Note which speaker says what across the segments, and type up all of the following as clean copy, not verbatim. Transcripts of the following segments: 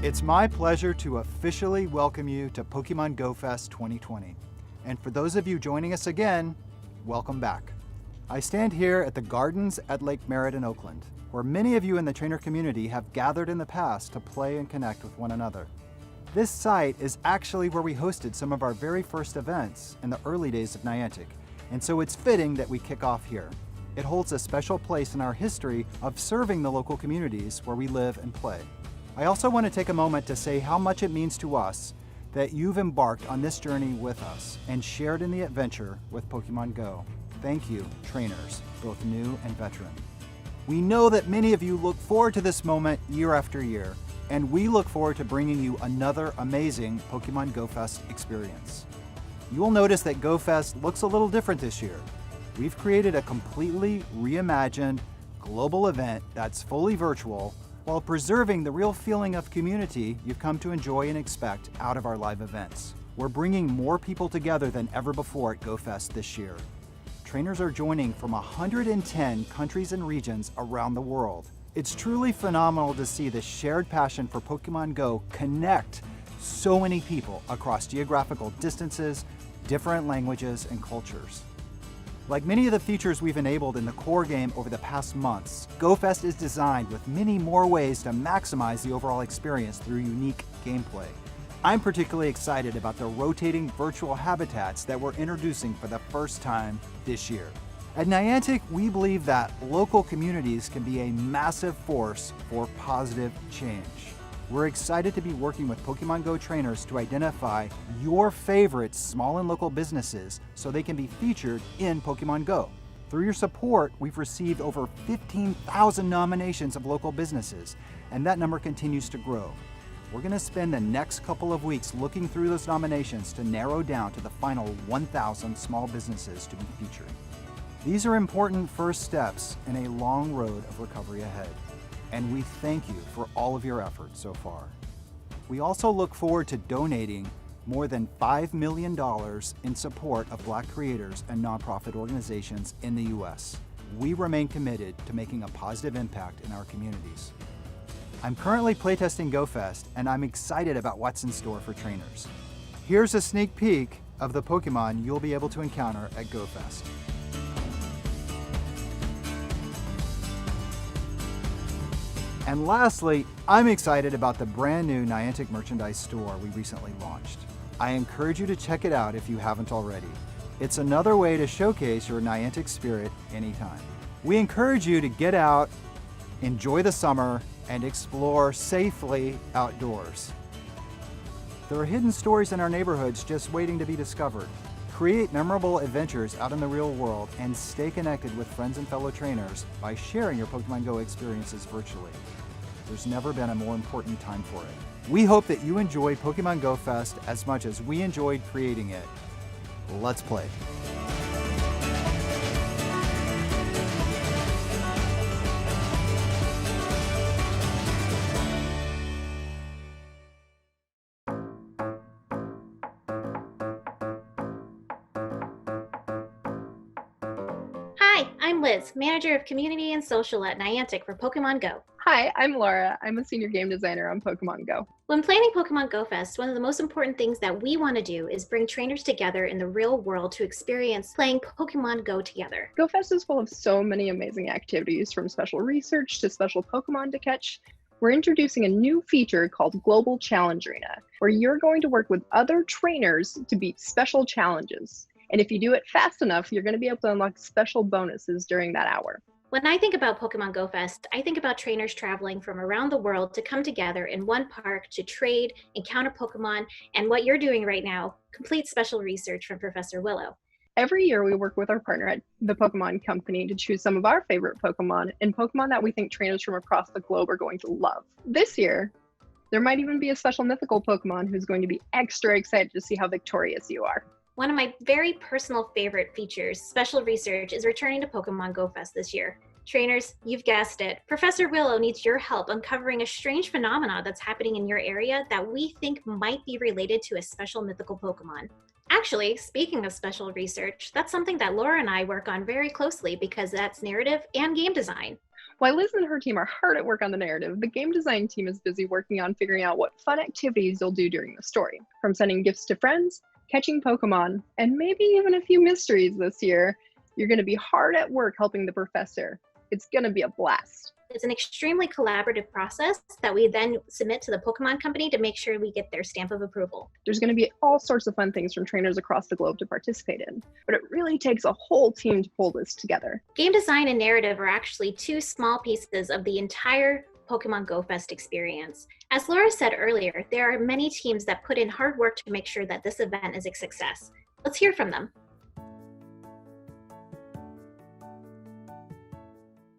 Speaker 1: It's my pleasure to officially welcome you to Pokémon GO Fest 2020. And for those of you joining us again, welcome back. I stand here at the Gardens at Lake Merritt in Oakland, where many of you in the trainer community have gathered in the past to play and connect with one another. This site is actually where we hosted some of our very first events in the early days of Niantic, and so it's fitting that we kick off here. It holds a special place in our history of serving the local communities where we live and play. I also want to take a moment to say how much it means to us that you've embarked on this journey with us and shared in the adventure with Pokémon GO. Thank you, trainers, both new and veteran. We know that many of you look forward to this moment year after year, and we look forward to bringing you another amazing Pokémon GO Fest experience. You will notice that GO Fest looks a little different this year. We've created a completely reimagined global event that's fully virtual while preserving the real feeling of community you've come to enjoy and expect out of our live events. We're bringing more people together than ever before at GO Fest this year. Trainers are joining from 110 countries and regions around the world. It's truly phenomenal to see the shared passion for Pokémon GO connect so many people across geographical distances, different languages, and cultures. Like many of the features we've enabled in the core game over the past months, GO Fest is designed with many more ways to maximize the overall experience through unique gameplay. I'm particularly excited about the rotating virtual habitats that we're introducing for the first time this year. At Niantic, we believe that local communities can be a massive force for positive change. We're excited to be working with Pokémon GO trainers to identify your favorite small and local businesses so they can be featured in Pokémon GO. Through your support, we've received over 15,000 nominations of local businesses, and that number continues to grow. We're going to spend the next couple of weeks looking through those nominations to narrow down to the final 1,000 small businesses to be featured. These are important first steps in a long road of recovery ahead, and we thank you for all of your efforts so far. We also look forward to donating more than $5 million in support of Black creators and nonprofit organizations in the US. We remain committed to making a positive impact in our communities. I'm currently playtesting GO Fest, and I'm excited about what's in store for trainers. Here's a sneak peek of the Pokemon you'll be able to encounter at GO Fest. And lastly, I'm excited about the brand new Niantic merchandise store we recently launched. I encourage you to check it out if you haven't already. It's another way to showcase your Niantic spirit anytime. We encourage you to get out, enjoy the summer, and explore safely outdoors. There are hidden stories in our neighborhoods just waiting to be discovered. Create memorable adventures out in the real world and stay connected with friends and fellow trainers by sharing your Pokémon GO experiences virtually. There's never been a more important time for it. We hope that you enjoy Pokémon GO Fest as much as we enjoyed creating it. Let's play.
Speaker 2: Hi, I'm Liz, Manager of Community and Social at Niantic for Pokémon GO.
Speaker 3: Hi, I'm Laura. I'm a senior game designer on Pokémon GO.
Speaker 2: When planning Pokémon GO Fest, one of the most important things that we want to do is bring trainers together in the real world to experience playing Pokémon GO together.
Speaker 3: GO Fest is full of so many amazing activities, from special research to special Pokémon to catch. We're introducing a new feature called Global Challenge Arena, where you're going to work with other trainers to beat special challenges. And if you do it fast enough, you're going to be able to unlock special bonuses during that hour.
Speaker 2: When I think about Pokémon GO Fest, I think about trainers traveling from around the world to come together in one park to trade, encounter Pokémon, and what you're doing right now, complete special research from Professor Willow.
Speaker 3: Every year we work with our partner at the Pokémon Company to choose some of our favorite Pokémon and Pokémon that we think trainers from across the globe are going to love. This year, there might even be a special mythical Pokémon who's going to be extra excited to see how victorious you are.
Speaker 2: One of my very personal favorite features, special research, is returning to Pokémon GO Fest this year. Trainers, you've guessed it. Professor Willow needs your help uncovering a strange phenomena that's happening in your area that we think might be related to a special mythical Pokémon. Actually, speaking of special research, that's something that Laura and I work on very closely because that's narrative and game design.
Speaker 3: While Liz and her team are hard at work on the narrative, the game design team is busy working on figuring out what fun activities you'll do during the story. From sending gifts to friends, catching Pokemon, and maybe even a few mysteries this year, you're going to be hard at work helping the professor. It's going to be a blast.
Speaker 2: It's an extremely collaborative process that we then submit to the Pokemon Company to make sure we get their stamp of approval.
Speaker 3: There's going to be all sorts of fun things from trainers across the globe to participate in, but it really takes a whole team to pull this together.
Speaker 2: Game design and narrative are actually two small pieces of the entire Pokemon Go Fest experience. As Laura said earlier, there are many teams that put in hard work to make sure that this event is a success. Let's hear from them.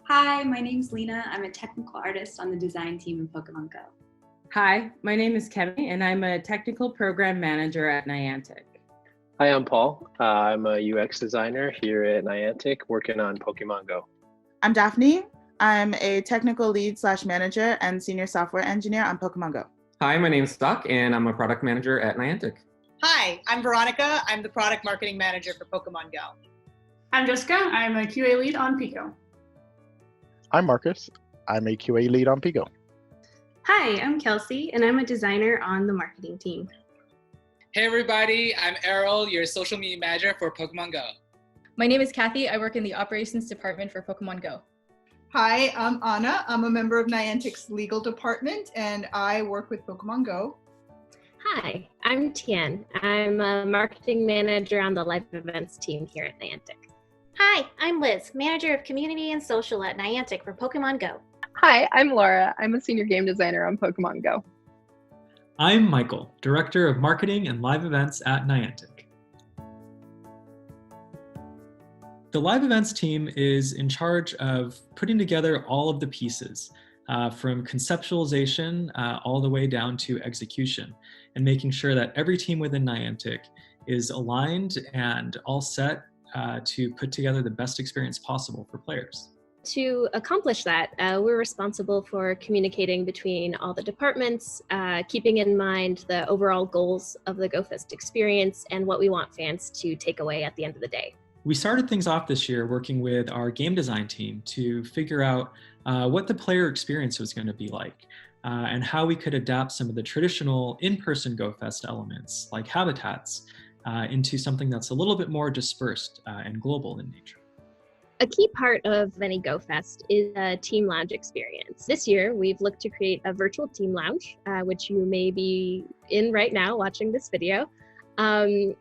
Speaker 4: Hi, my name's Lena. I'm a technical artist on the design team in Pokemon Go.
Speaker 5: Hi, my name is Kevin, and I'm a technical program manager at Niantic.
Speaker 6: Hi, I'm Paul. I'm a UX designer here at Niantic working on Pokemon Go.
Speaker 7: I'm Daphne. I'm a technical lead / manager and senior software engineer on Pokemon Go.
Speaker 8: Hi, my name's Stock, and I'm a product manager at Niantic.
Speaker 9: Hi, I'm Veronica. I'm the product marketing manager for Pokemon Go.
Speaker 10: I'm Jessica. I'm a QA lead on Pico.
Speaker 11: I'm Marcus. I'm a QA lead on Pico.
Speaker 12: Hi, I'm Kelsey, and I'm a designer on the marketing team.
Speaker 13: Hey everybody, I'm Errol, your social media manager for Pokemon Go.
Speaker 14: My name is Kathy. I work in the operations department for Pokemon Go.
Speaker 15: Hi, I'm Anna. I'm a member of Niantic's legal department, and I work with Pokemon Go.
Speaker 16: Hi, I'm Tian. I'm a marketing manager on the live events team here at Niantic.
Speaker 2: Hi, I'm Liz, manager of community and social at Niantic for Pokemon Go.
Speaker 3: Hi, I'm Laura. I'm a senior game designer on Pokemon Go.
Speaker 17: I'm Michael, director of marketing and live events at Niantic. The live events team is in charge of putting together all of the pieces, from conceptualization all the way down to execution, and making sure that every team within Niantic is aligned and all set to put together the best experience possible for players.
Speaker 16: To accomplish that, we're responsible for communicating between all the departments, keeping in mind the overall goals of the Go Fest experience and what we want fans to take away at the end of the day.
Speaker 17: We started things off this year working with our game design team to figure out what the player experience was going to be like, and how we could adapt some of the traditional in-person Go Fest elements, like habitats, into something that's a little bit more dispersed and global in nature.
Speaker 16: A key part of any Go Fest is a team lounge experience. This year, we've looked to create a virtual team lounge, which you may be in right now watching this video. And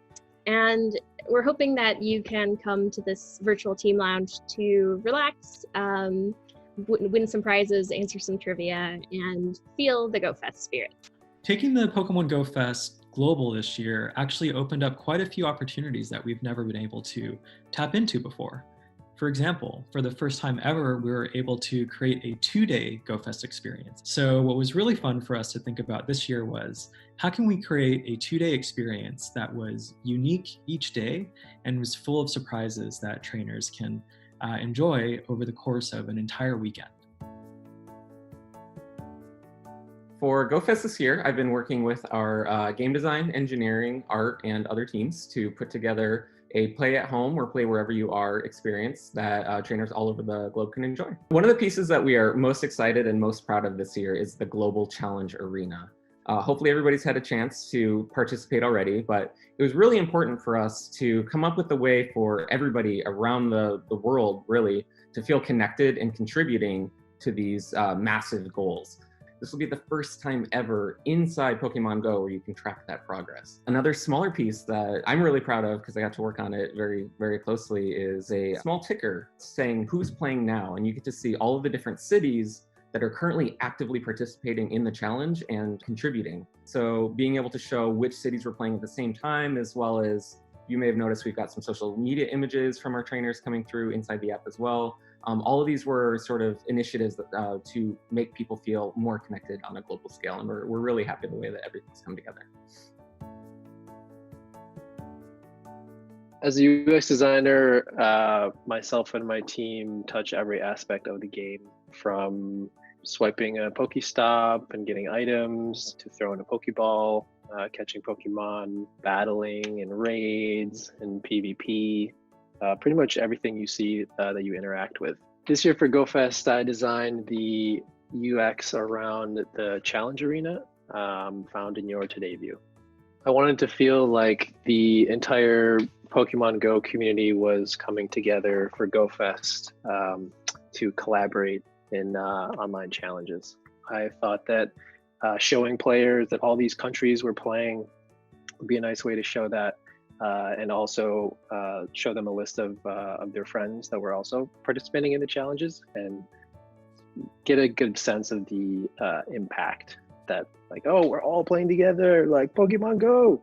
Speaker 16: we're hoping that you can come to this virtual team lounge to relax, win some prizes, answer some trivia, and feel the Go Fest spirit.
Speaker 17: Taking the Pokemon Go Fest global this year actually opened up quite a few opportunities that we've never been able to tap into before. For example, for the first time ever, we were able to create a 2-day Go Fest experience. So what was really fun for us to think about this year was, how can we create a 2-day experience that was unique each day and was full of surprises that trainers can enjoy over the course of an entire weekend?
Speaker 8: For Go Fest this year, I've been working with our game design, engineering, art, and other teams to put together a play at home or play wherever you are experience that trainers all over the globe can enjoy. One of the pieces that we are most excited and most proud of this year is the Global Challenge Arena. Hopefully everybody's had a chance to participate already, but it was really important for us to come up with a way for everybody around the world really to feel connected and contributing to these massive goals. This will be the first time ever inside Pokemon Go where you can track that progress. Another smaller piece that I'm really proud of, because I got to work on it very, very closely, is a small ticker saying who's playing now. And you get to see all of the different cities that are currently actively participating in the challenge and contributing. So being able to show which cities were playing at the same time, as well as, you may have noticed we've got some social media images from our trainers coming through inside the app as well. All of these were sort of initiatives that, to make people feel more connected on a global scale, and we're really happy the way that everything's come together.
Speaker 6: As a UX designer, myself and my team touch every aspect of the game, from swiping a Pokestop and getting items, to throwing a Pokeball, catching Pokemon, battling in raids and PvP. Pretty much everything you see that you interact with. This year for Go Fest, I designed the UX around the challenge arena found in your Today view. I wanted to feel like the entire Pokemon Go community was coming together for Go Fest to collaborate in online challenges. I thought that showing players that all these countries were playing would be a nice way to show that, and also show them a list of their friends that were also participating in the challenges, and get a good sense of the impact that, like, oh, we're all playing together, like Pokemon Go.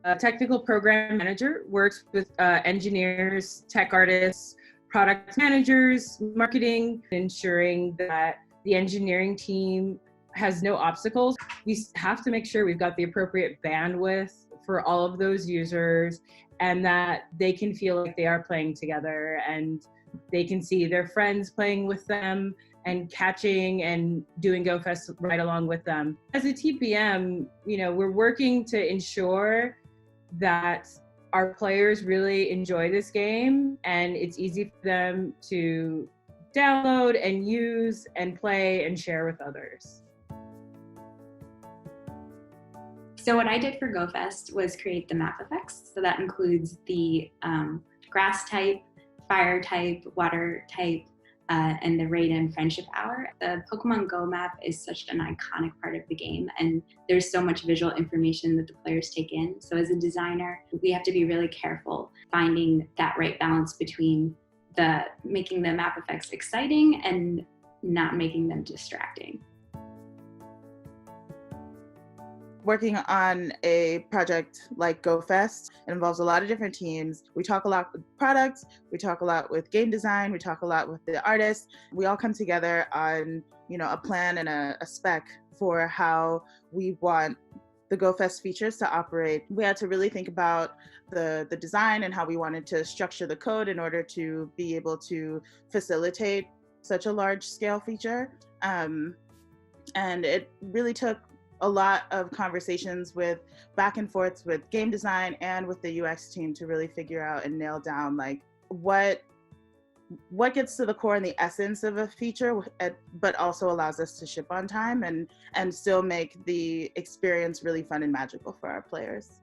Speaker 5: A technical program manager works with engineers, tech artists, product managers, marketing, ensuring that the engineering team has no obstacles. We have to make sure we've got the appropriate bandwidth for all of those users, and that they can feel like they are playing together and they can see their friends playing with them and catching and doing Go Fest right along with them. As a TPM, we're working to ensure that our players really enjoy this game and it's easy for them to download and use and play and share with others.
Speaker 4: So what I did for Go Fest was create the map effects. So that includes the grass type, fire type, water type, and the raid and friendship hour. The Pokemon Go map is such an iconic part of the game, and there's so much visual information that the players take in. So as a designer, we have to be really careful finding that right balance between making the map effects exciting and not making them distracting.
Speaker 7: Working on a project like Go Fest, it involves a lot of different teams. We talk a lot with products, we talk a lot with game design, we talk a lot with the artists. We all come together on, a plan and a spec for how we want the Go Fest features to operate. We had to really think about the design and how we wanted to structure the code in order to be able to facilitate such a large scale feature. And it really took a lot of conversations with back and forths with game design and with the UX team to really figure out and nail down like what gets to the core and the essence of a feature, but also allows us to ship on time and still make the experience really fun and magical for our players.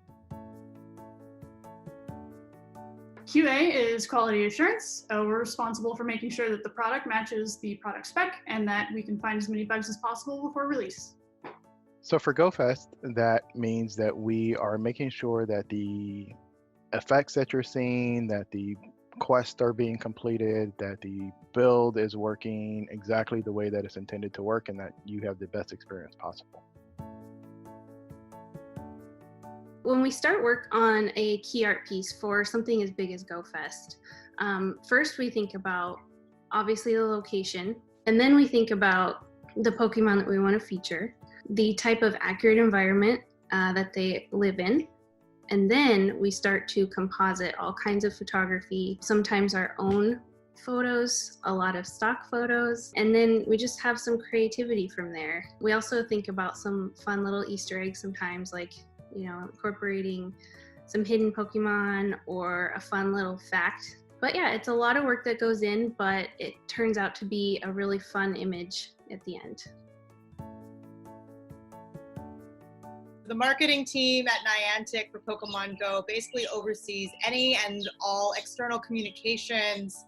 Speaker 10: QA is quality assurance. We're responsible for making sure that the product matches the product spec and that we can find as many bugs as possible before release.
Speaker 11: So for Go Fest, that means that we are making sure that the effects that you're seeing, that the quests are being completed, that the build is working exactly the way that it's intended to work, and that you have the best experience possible.
Speaker 12: When we start work on a key art piece for something as big as Go Fest, first we think about obviously the location, and then we think about the Pokemon that we want to feature, the type of accurate environment that they live in, and then we start to composite all kinds of photography, sometimes our own photos, a lot of stock photos, and then we just have some creativity from there. We also think about some fun little Easter eggs sometimes, like incorporating some hidden Pokemon or a fun little fact. But yeah, it's a lot of work that goes in, but it turns out to be a really fun image at the end.
Speaker 9: The marketing team at Niantic for Pokemon Go basically oversees any and all external communications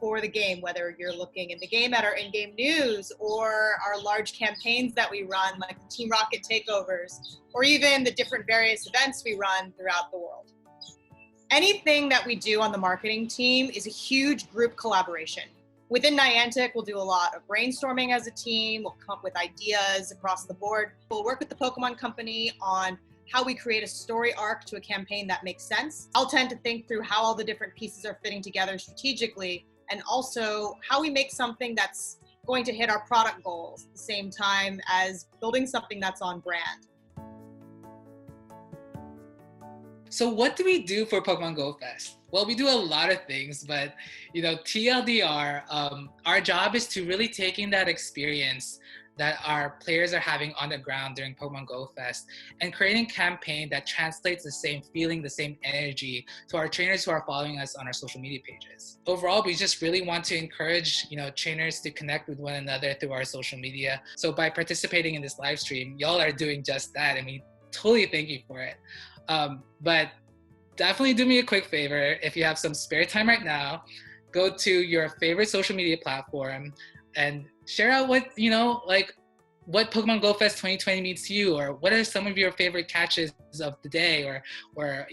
Speaker 9: for the game, whether you're looking in the game at our in-game news or our large campaigns that we run, like the Team Rocket takeovers, or even the different various events we run throughout the world. Anything that we do on the marketing team is a huge group collaboration. Within Niantic, we'll do a lot of brainstorming as a team. We'll come up with ideas across the board. We'll work with the Pokemon Company on how we create a story arc to a campaign that makes sense. I'll tend to think through how all the different pieces are fitting together strategically, and also how we make something that's going to hit our product goals at the same time as building something that's on brand.
Speaker 13: So what do we do for Pokemon Go Fest? Well, we do a lot of things, but TLDR, our job is to really taking that experience that our players are having on the ground during Pokemon Go Fest and creating a campaign that translates the same feeling, the same energy to our trainers who are following us on our social media pages. Overall, we just really want to encourage, trainers to connect with one another through our social media. So by participating in this live stream, y'all are doing just that, and we totally thank you for it. But definitely do me a quick favor. If you have some spare time right now, go to your favorite social media platform and share out what Pokemon Go Fest 2020 means to you, or what are some of your favorite catches of the day, or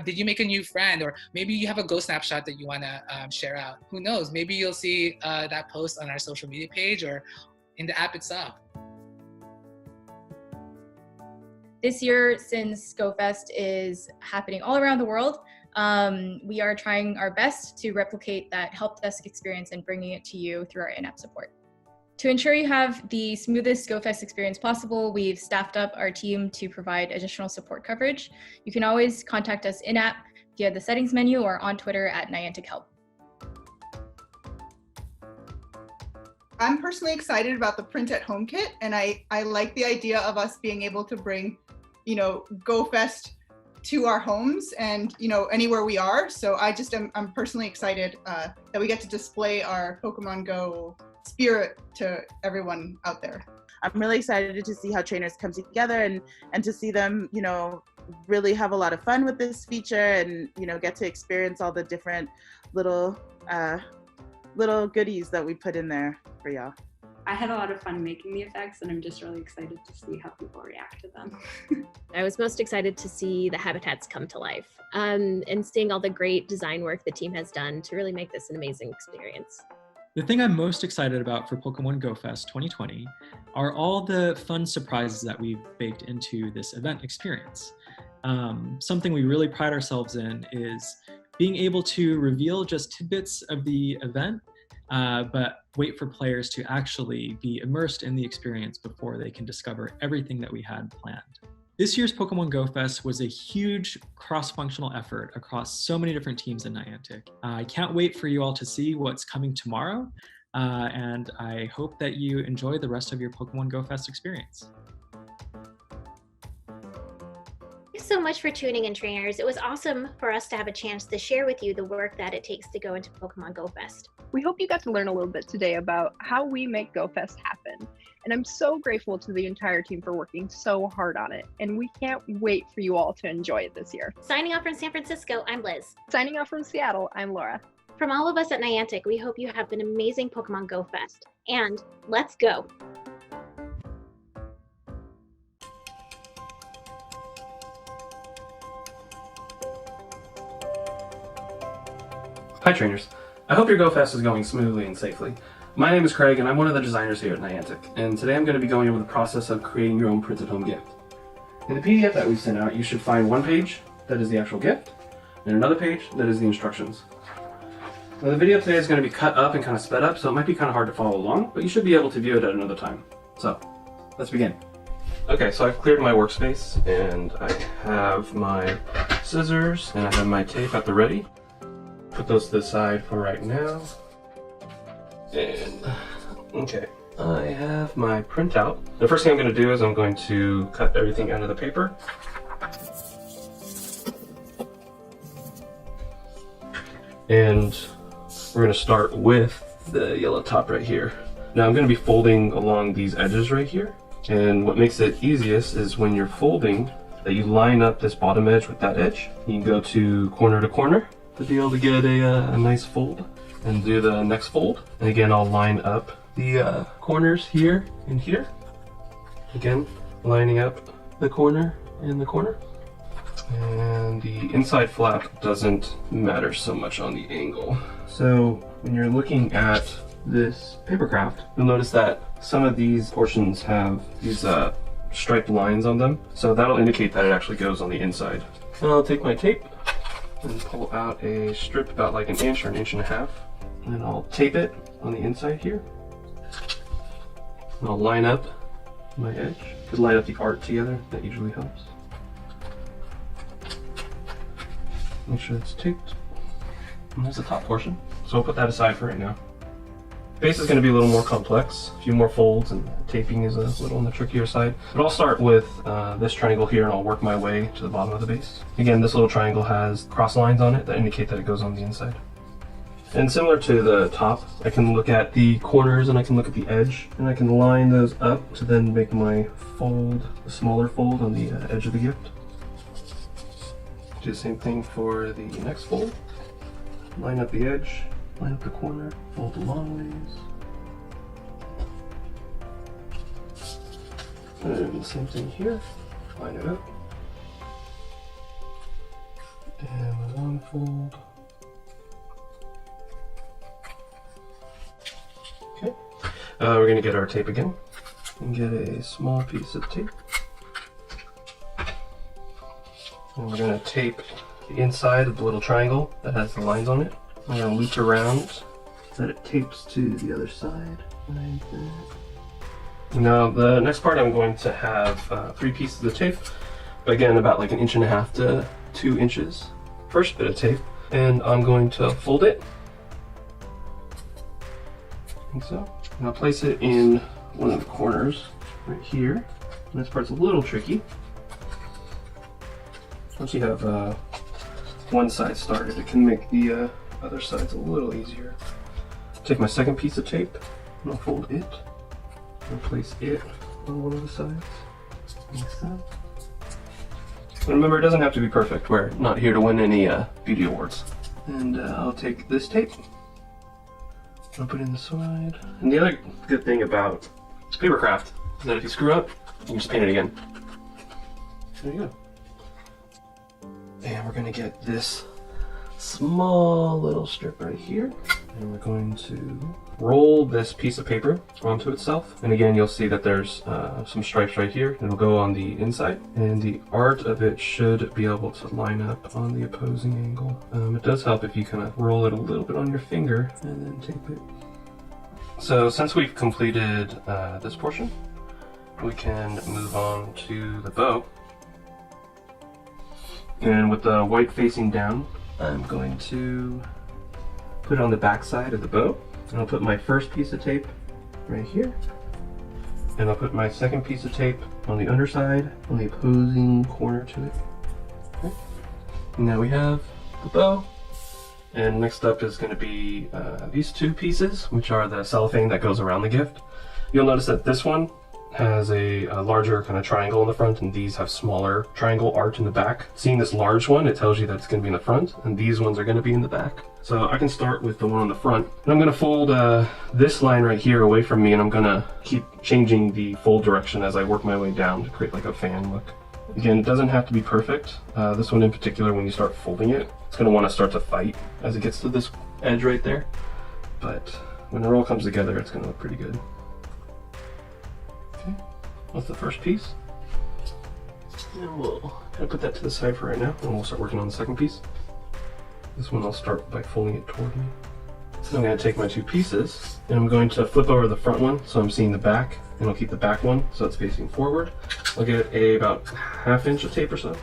Speaker 13: did you make a new friend, or maybe you have a Go snapshot that you want to share out. Who knows? Maybe you'll see that post on our social media page or in the app itself.
Speaker 14: This year, since Go Fest is happening all around the world, we are trying our best to replicate that help desk experience and bringing it to you through our in-app support. To ensure you have the smoothest Go Fest experience possible, we've staffed up our team to provide additional support coverage. You can always contact us in-app via the settings menu or on Twitter at Niantic Help.
Speaker 15: I'm personally excited about the print at home kit, and I like the idea of us being able to bring, Go Fest to our homes and, anywhere we are. So I'm personally excited that we get to display our Pokemon Go spirit to everyone out there.
Speaker 7: I'm really excited to see how trainers come together and to see them, really have a lot of fun with this feature and, get to experience all the different little goodies that we put in there for y'all.
Speaker 4: I had a lot of fun making the effects, and I'm just really excited to see how people react to them.
Speaker 16: I was most excited to see the habitats come to life and seeing all the great design work the team has done to really make this an amazing experience.
Speaker 17: The thing I'm most excited about for Pokemon Go Fest 2020 are all the fun surprises that we've baked into this event experience. Something we really pride ourselves in is being able to reveal just tidbits of the event, but wait for players to actually be immersed in the experience before they can discover everything that we had planned. This year's Pokemon Go Fest was a huge cross-functional effort across so many different teams in Niantic. I can't wait for you all to see what's coming tomorrow, and I hope that you enjoy the rest of your Pokemon Go Fest experience.
Speaker 2: Thanks so much for tuning in, trainers. It was awesome for us to have a chance to share with you the work that it takes to go into Pokemon Go Fest.
Speaker 3: We hope you got to learn a little bit today about how we make Go Fest happen. And I'm so grateful to the entire team for working so hard on it. And we can't wait for you all to enjoy it this year.
Speaker 2: Signing off from San Francisco, I'm Liz.
Speaker 3: Signing off from Seattle, I'm Laura.
Speaker 2: From all of us at Niantic, we hope you have an amazing Pokemon Go Fest. And let's go!
Speaker 18: Hi trainers, I hope your Go Fest is going smoothly and safely. My name is Craig and I'm one of the designers here at Niantic, and today I'm going to be going over the process of creating your own printed home gift. In the PDF that we sent out, you should find one page that is the actual gift, and another page that is the instructions. Now the video today is going to be cut up and kind of sped up, so it might be kind of hard to follow along, but you should be able to view it at another time. So, let's begin. Okay, so I've cleared my workspace, and I have my scissors, and I have my tape at the ready. Put those to the side for right now. And, okay, I have my printout. The first thing I'm going to do is I'm going to cut everything out of the paper. And we're going to start with the yellow top right here. Now I'm going to be folding along these edges right here. And what makes it easiest is when you're folding, that you line up this bottom edge with that edge. You can go to corner to be able to get a nice fold and do the next fold. And again, I'll line up the corners here and here. Again, lining up the corner and the corner. And the inside flap doesn't matter so much on the angle. So when you're looking at this paper craft, you'll notice that some of these portions have these striped lines on them. So that'll indicate that it actually goes on the inside. And I'll take my tape and pull out a strip about like an inch or an inch and a half. And then I'll tape it on the inside here. And I'll line up my edge. Could line up the art together, that usually helps. make sure it's taped. And there's the top portion. So we'll put that aside for right now. Base is going to be a little more complex, a few more folds, and taping is a little on the trickier side. But I'll start with this triangle here, and I'll work my way to the bottom of the base. Again, this little triangle has cross lines on it that indicate that it goes on the inside. And similar to the top, I can look at the corners and I can look at the edge, and I can line those up to then make my fold, a smaller fold on the edge of the gift. Do the same thing for the next fold. Line up the edge, line up the corner, fold the long ways. And the same thing here, line it up. And the long fold. Okay, we're going to get our tape again and get a small piece of tape. And we're going to tape the inside of the little triangle that has the lines on it. I'm going to loop around so that it tapes to the other side. Like that. Now the next part I'm going to have 3 pieces of tape, again about like 1.5 inches to 2 inches. First bit of tape, and I'm going to fold it, like so. And I'll place it in one of the corners right here. And this part's a little tricky. Once you have one side started, it can make the other sides a little easier. Take my second piece of tape, and I'll fold it, and place it on one of the sides, like so. And remember, it doesn't have to be perfect. We're not here to win any beauty awards. And I'll take this tape, I'll put it in the side. And the other good thing about paper craft is that if you screw up, you can just paint it again. There you go. And we're going to get this small little strip right here, and we're going to roll this piece of paper onto itself. And again, you'll see that there's some stripes right here. It'll go on the inside, and the art of it should be able to line up on the opposing angle. It does help if you kind of roll it a little bit on your finger and then tape it. So since we've completed this portion, we can move on to the bow. And with the white facing down, I'm going to put it on the back side of the bow. And I'll put my first piece of tape right here. And I'll put my second piece of tape on the underside, on the opposing corner to it. Okay. And now we have the bow. And next up is going to be these 2 pieces, which are the cellophane that goes around the gift. You'll notice that this one has a larger kind of triangle in the front, and these have smaller triangle art in the back. Seeing this large one, it tells you that it's going to be in the front, and these ones are going to be in the back. So I can start with the one on the front, and I'm going to fold this line right here away from me, and I'm going to keep changing the fold direction as I work my way down to create like a fan look. Again, it doesn't have to be perfect. This one in particular, when you start folding it, it's going to want to start to fight as it gets to this edge right there. But when it all comes together, it's going to look pretty good. That's the first piece. And we'll kind of put that to the side for right now, and we'll start working on the second piece. This one I'll start by folding it toward me. So I'm going to take my 2 pieces, and I'm going to flip over the front one so I'm seeing the back, and I'll keep the back one so it's facing forward. I'll get about 1/2 inch of tape or so.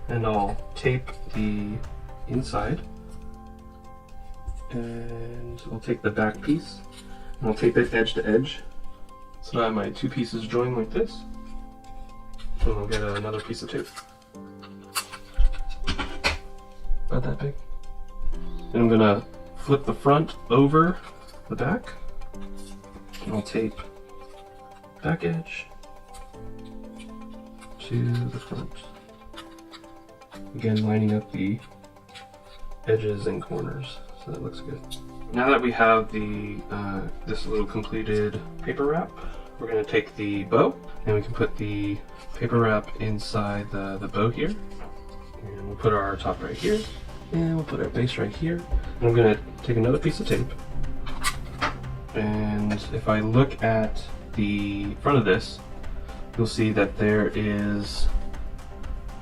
Speaker 18: And I'll tape the inside. And I'll take the back piece, and I'll tape it edge to edge. So now I have my 2 pieces joined like this. And I'll get another piece of tape. About that big. And I'm gonna flip the front over the back. And I'll tape back edge to the front. Again, lining up the edges and corners. So that looks good. Now that we have the this little completed paper wrap, we're going to take the bow, and we can put the paper wrap inside the bow here. And we'll put our top right here, and we'll put our base right here. And I'm going to take another piece of tape, and if I look at the front of this, you'll see that there is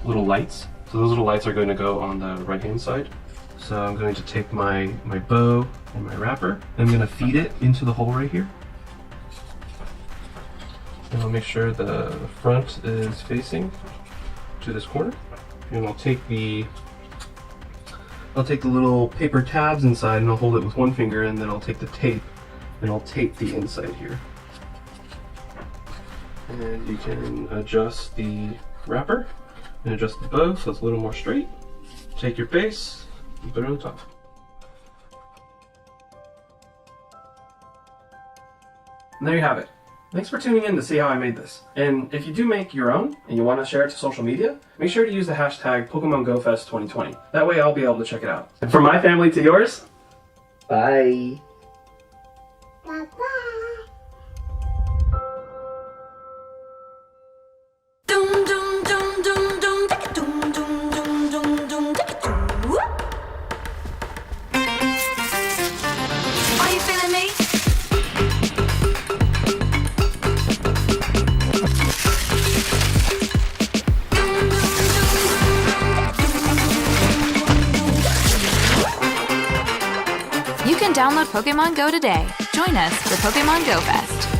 Speaker 18: little lights. So those little lights are going to go on the right hand side. So I'm going to take my bow and my wrapper, and I'm going to feed it into the hole right here. And I'll make sure the front is facing to this corner. And I'll take the little paper tabs inside and I'll hold it with one finger, and then I'll take the tape and I'll tape the inside here. And you can adjust the wrapper and adjust the bow so it's a little more straight. Take your base and put it on top. And there you have it. Thanks for tuning in to see how I made this. And if you do make your own and you want to share it to social media, make sure to use the hashtag Pokemon GO Fest 2020. That way I'll be able to check it out. And from my family to yours, bye.
Speaker 19: You can download Pokemon Go today. Join us for Pokemon Go Fest.